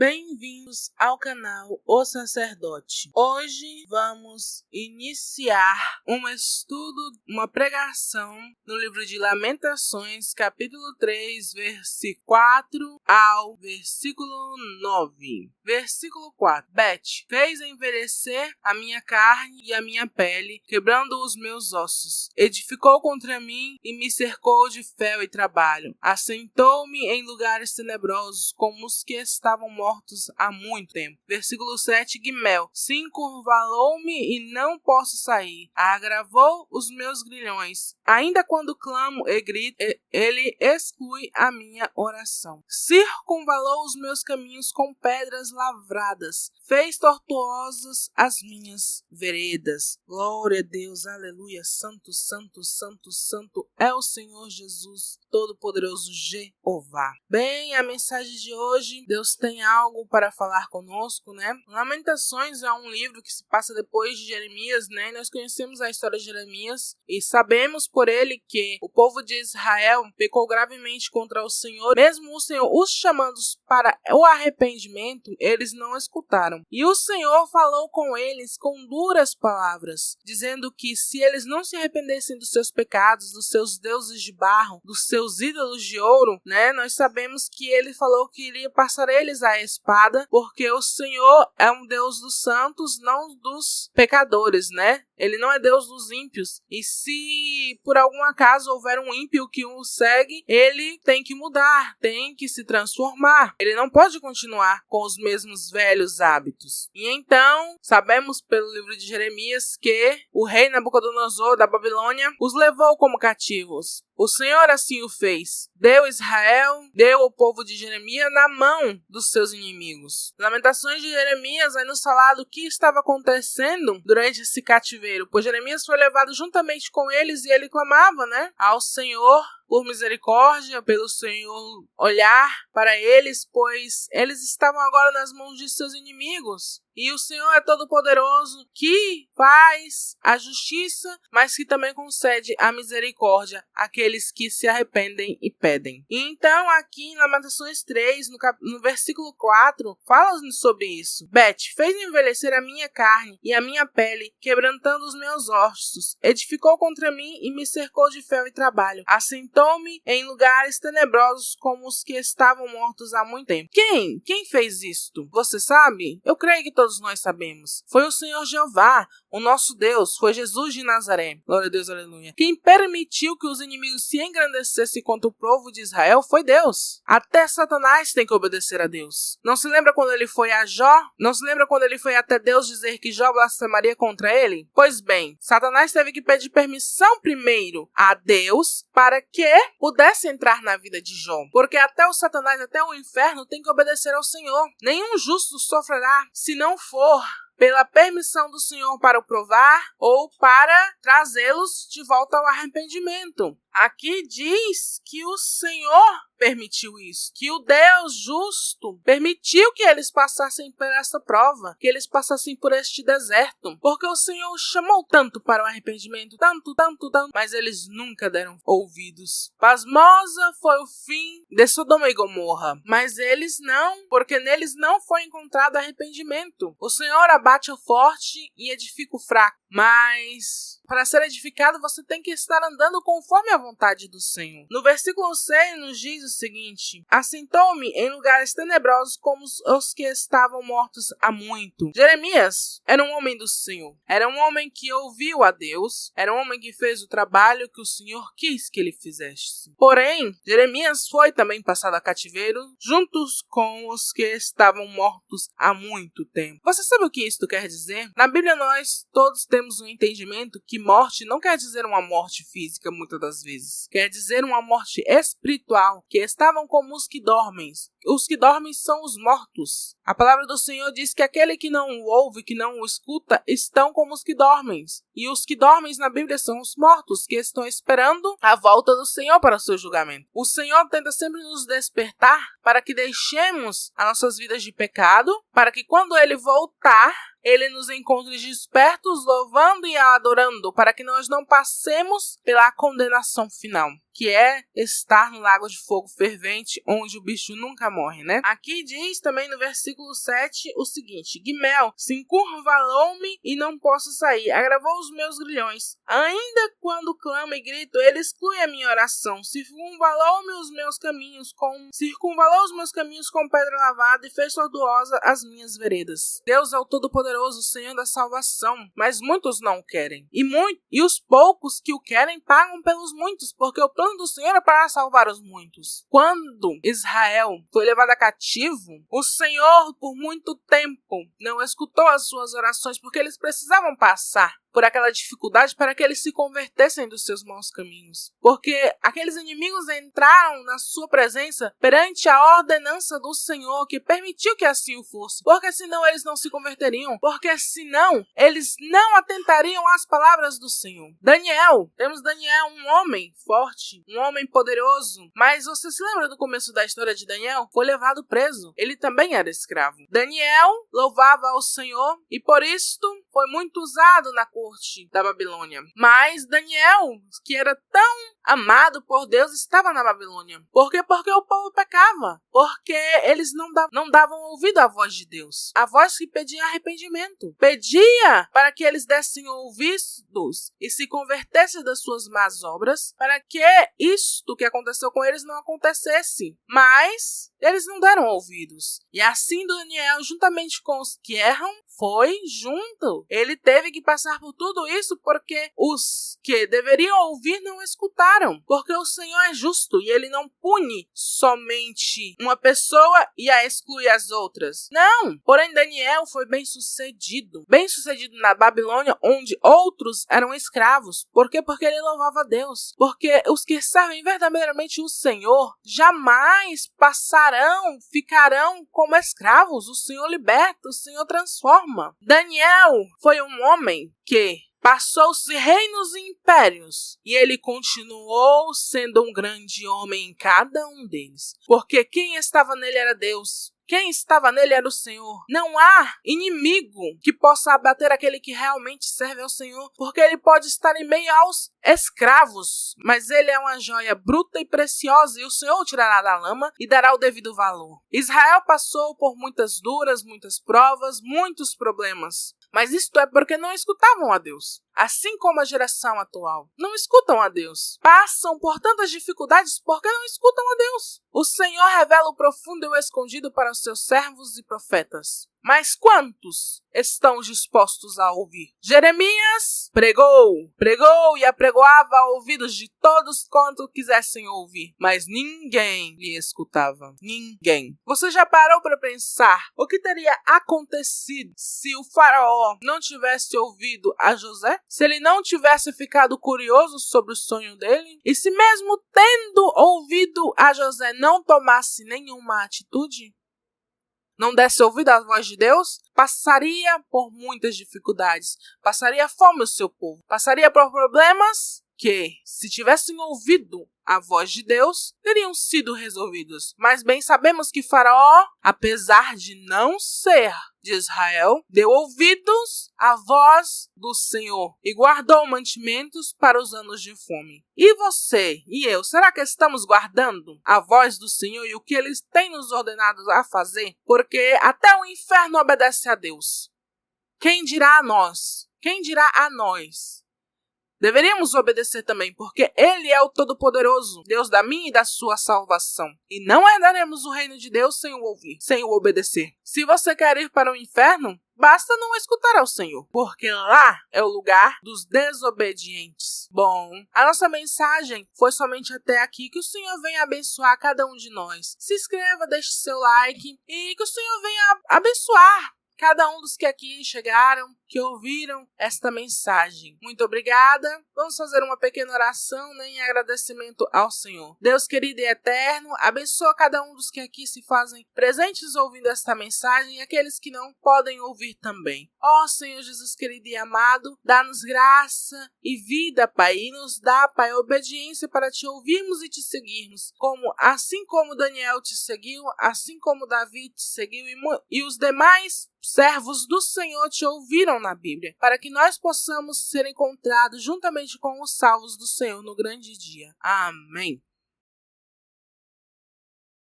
Bem-vindos ao canal O Sacerdote. Hoje vamos iniciar um estudo, uma pregação no livro de Lamentações, capítulo 3, versículo 4 ao versículo 9. Versículo 4. Beth fez envelhecer a minha carne e a minha pele, quebrando os meus ossos. Edificou contra mim e me cercou de fel e trabalho. Assentou-me em lugares tenebrosos, como os que estavam mortos há muito tempo. Versículo 7. Guimel se encurvalou-me e não posso sair. Agravou os meus grilhões. Ainda quando clamo e grito, ele exclui a minha oração. Circunvalou os meus caminhos com pedras lavradas. Fez tortuosas as minhas veredas. Glória a Deus, aleluia. Santo, santo, santo, santo é o Senhor Jesus, Todo-Poderoso Jeová. Bem, a mensagem de hoje, Deus tem algo para falar conosco, né? Lamentações é um livro que se passa depois de Jeremias, né? Nós conhecemos a história de Jeremias e sabemos por ele que o povo de Israel pecou gravemente contra o Senhor. Mesmo o Senhor os chamando para o arrependimento, eles não escutaram. E o Senhor falou com eles com duras palavras, dizendo que se eles não se arrependessem dos seus pecados, dos seus deuses de barro, dos seus ídolos de ouro, né? Nós sabemos que ele falou que iria passar eles a espada, porque o Senhor é um Deus dos santos, não dos pecadores, né? Ele não é Deus dos ímpios. E se por algum acaso houver um ímpio que o segue, ele tem que mudar, tem que se transformar. Ele não pode continuar com os mesmos velhos hábitos. E então, sabemos pelo livro de Jeremias que o rei Nabucodonosor da Babilônia os levou como cativos. O Senhor assim o fez. Deu Israel, deu o povo de Jeremias na mão dos seus inimigos. Lamentações de Jeremias vai nos falar do que estava acontecendo durante esse cativeiro, pois Jeremias foi levado juntamente com eles e ele clamava, né, ao Senhor por misericórdia, pelo Senhor olhar para eles, pois eles estavam agora nas mãos de seus inimigos. E o Senhor é todo-poderoso, que faz a justiça, mas que também concede a misericórdia àqueles que se arrependem e pedem. E então, aqui em Lamentações 3, no versículo 4, fala sobre isso. Beth fez envelhecer a minha carne e a minha pele, quebrantando os meus ossos. Edificou contra mim e me cercou de fel e trabalho. Assentou-me em lugares tenebrosos, como os que estavam mortos há muito tempo. Quem fez isto? Você sabe? Eu creio que todos nós sabemos. Foi o Senhor Jeová, o nosso Deus, foi Jesus de Nazaré. Glória a Deus, aleluia. Quem permitiu que os inimigos se engrandecessem contra o povo de Israel foi Deus. Até Satanás tem que obedecer a Deus. Não se lembra quando ele foi a Jó? Não se lembra quando ele foi até Deus dizer que Jó blasfemaria contra ele? Pois bem, Satanás teve que pedir permissão primeiro a Deus para que pudesse entrar na vida de Jó. Porque até o Satanás, até o inferno tem que obedecer ao Senhor. Nenhum justo sofrerá se não for pela permissão do Senhor para o provar ou para trazê-los de volta ao arrependimento. Aqui diz que o Senhor permitiu isso, que o Deus justo permitiu que eles passassem por essa prova, que eles passassem por este deserto, porque o Senhor os chamou tanto para o arrependimento, tanto, mas eles nunca deram ouvidos. Pasmosa foi o fim de Sodoma e Gomorra, mas eles não, porque neles não foi encontrado arrependimento. O Senhor abate o forte e edifica o fraco, mas para ser edificado você tem que estar andando conforme a vontade do Senhor. No versículo 6 nos diz o seguinte: assentou-me em lugares tenebrosos, como os que estavam mortos há muito. Jeremias era um homem do Senhor, era um homem que ouviu a Deus, era um homem que fez o trabalho que o Senhor quis que ele fizesse. Porém, Jeremias foi também passado a cativeiro juntos com os que estavam mortos há muito tempo. Você sabe o que isso quer dizer? Na Bíblia nós todos temos um entendimento que morte não quer dizer uma morte física muitas das vezes. Quer dizer uma morte espiritual, que estavam como os que dormem. Os que dormem são os mortos. A palavra do Senhor diz que aquele que não o ouve, que não o escuta, estão como os que dormem. E os que dormem na Bíblia são os mortos, que estão esperando a volta do Senhor para o seu julgamento. O Senhor tenta sempre nos despertar para que deixemos as nossas vidas de pecado, para que quando Ele voltar, Ele nos encontre despertos, louvando e adorando, para que nós não passemos pela condenação final. que é estar no lago de fogo fervente, onde o bicho nunca morre, né? Aqui diz também no versículo 7 o seguinte: Guimel se encurvalou-me e não posso sair, agravou os meus grilhões. Ainda quando clamo e grito, ele exclui a minha oração. Circunvalou os meus caminhos com pedra lavada e fez tortuosa as minhas veredas. Deus é o Todo-Poderoso, o Senhor da salvação, mas muitos não o querem. E os poucos que o querem pagam pelos muitos, porque o plano do Senhor é para salvar os muitos. Quando Israel foi levado a cativo, o Senhor, por muito tempo, não escutou as suas orações, porque eles precisavam passar por aquela dificuldade para que eles se convertessem dos seus maus caminhos. Porque aqueles inimigos entraram na sua presença perante a ordenança do Senhor, que permitiu que assim o fosse. Porque senão eles não se converteriam. Porque senão eles não atentariam às palavras do Senhor. Temos Daniel, um homem forte, um homem poderoso. Mas você se lembra do começo da história de Daniel? Foi levado preso. Ele também era escravo. Daniel louvava ao Senhor e por isto foi muito usado na corte da Babilônia. Mas Daniel, que era tão amado por Deus, estava na Babilônia. Por quê? Porque o povo pecava. Porque eles não davam ouvido à voz de Deus. A voz que pedia arrependimento. Pedia para que eles dessem ouvidos e se convertessem das suas más obras, para que isto que aconteceu com eles não acontecesse. Mas eles não deram ouvidos. E assim Daniel, juntamente com os que erram, foi junto. Ele teve que passar por tudo isso porque os que deveriam ouvir não escutaram. Porque o Senhor é justo e ele não pune somente uma pessoa e a exclui as outras. Não! Porém, Daniel foi bem sucedido. Bem sucedido na Babilônia, onde outros eram escravos. Por quê? Porque ele louvava a Deus. Porque os que servem verdadeiramente o Senhor jamais ficarão como escravos. O Senhor liberta, o Senhor transforma. Daniel foi um homem que passou-se reinos e impérios, e ele continuou sendo um grande homem em cada um deles, porque quem estava nele era Deus. Quem estava nele era o Senhor. Não há inimigo que possa abater aquele que realmente serve ao Senhor, porque ele pode estar em meio aos escravos, mas ele é uma joia bruta e preciosa, e o Senhor o tirará da lama e dará o devido valor. Israel passou por muitas provas, muitos problemas, mas isto é porque não escutavam a Deus. Assim como a geração atual, não escutam a Deus. Passam por tantas dificuldades porque não escutam a Deus. O Senhor revela o profundo e o escondido para os seus servos e profetas. Mas quantos estão dispostos a ouvir? Jeremias pregou e apregoava a ouvidos de todos quanto quisessem ouvir, mas ninguém lhe escutava. Ninguém. Você já parou para pensar o que teria acontecido se o faraó não tivesse ouvido a José? Se ele não tivesse ficado curioso sobre o sonho dele? E se mesmo tendo ouvido a José não tomasse nenhuma atitude? Não desse ouvido à voz de Deus, passaria por muitas dificuldades, passaria fome o seu povo, passaria por problemas que, se tivessem ouvido a voz de Deus, teriam sido resolvidos. Mas bem sabemos que Faraó, apesar de não ser de Israel, deu ouvidos à voz do Senhor e guardou mantimentos para os anos de fome. E você e eu, será que estamos guardando a voz do Senhor e o que Ele tem nos ordenado a fazer? Porque até o inferno obedece a Deus. Quem dirá a nós? Quem dirá a nós? Deveríamos obedecer também, porque Ele é o Todo-Poderoso, Deus da minha e da sua salvação. E não herdaremos o reino de Deus sem o ouvir, sem o obedecer. Se você quer ir para o inferno, basta não escutar ao Senhor, porque lá é o lugar dos desobedientes. Bom, a nossa mensagem foi somente até aqui. Que o Senhor venha abençoar cada um de nós. Se inscreva, deixe seu like e que o Senhor venha abençoar cada um dos que aqui chegaram, que ouviram esta mensagem. Muito obrigada. Vamos fazer uma pequena oração, em agradecimento ao Senhor. Deus querido e eterno, abençoa cada um dos que aqui se fazem presentes ouvindo esta mensagem e aqueles que não podem ouvir também. Ó Senhor Jesus querido e amado, dá-nos graça e vida, Pai, e nos dá, Pai, obediência para te ouvirmos e te seguirmos, assim como Daniel te seguiu, assim como Davi te seguiu e os demais servos do Senhor te ouviram na Bíblia, para que nós possamos ser encontrados juntamente com os salvos do Senhor no grande dia. Amém.